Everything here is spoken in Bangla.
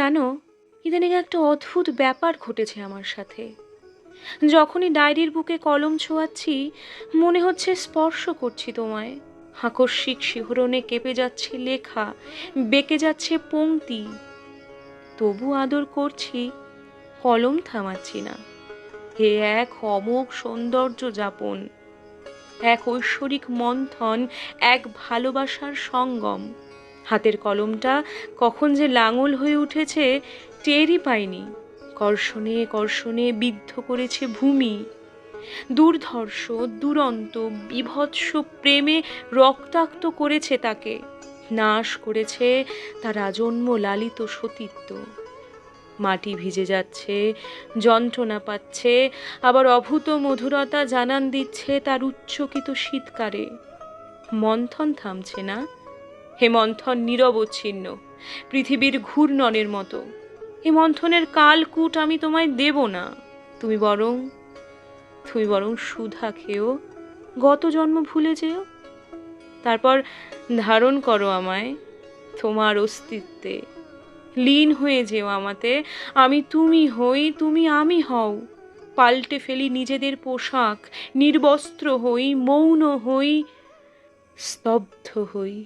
জানো, ইদানিং একটা অদ্ভুত ব্যাপার ঘটেছে আমার সাথে। যখনই ডায়েরির বুকে কলম ছোঁয়াচ্ছি, মনে হচ্ছে স্পর্শ করছি তোমায়। আকস্মিক শিহরণে কেঁপে যাচ্ছে লেখা, বেঁকে যাচ্ছে পংক্তি। তবু আদর করছি, কলম থামাচ্ছি না। হে এক অমোঘ সৌন্দর্য যাপন, এক ঐশ্বরিক মন্থন, এক ভালোবাসার সঙ্গম। হাতের কলমটা কখন যে লাঙল হয়ে উঠেছে টেরই পাইনি। কর্ষণে কর্ষণে বিদ্ধ করেছে ভূমি। দুর্ধর্ষ, দুরন্ত, বীভৎস প্রেমে রক্তাক্ত করেছে তাকে। নাশ করেছে তার আজন্ম লালিত সতীত্ব। মাটি ভিজে যাচ্ছে, যন্ত্রণা পাচ্ছে, আবার অভূত মধুরতা জানান দিচ্ছে তার উচ্চকিত শীতকারে। মন্থন থামছে না। হে মন্থন নিরবচ্ছিন্ন, পৃথিবীর ঘূর্ণনের মতো। এ মন্থনের কালকূট আমি তোমায় দেব না। তুমি বরং তুমি বরং সুধা খেও, গত জন্ম ভুলে যেও। তারপর ধারণ করো আমায় তোমার অস্তিত্বে। লীন হয়ে যেও আমাতে, আমি তুমি হই, তুমি আমি হও। পাল্টে ফেলি নিজেদের পোশাক, নির্বস্ত্র হই, মৌন হই, স্তব্ধ হই।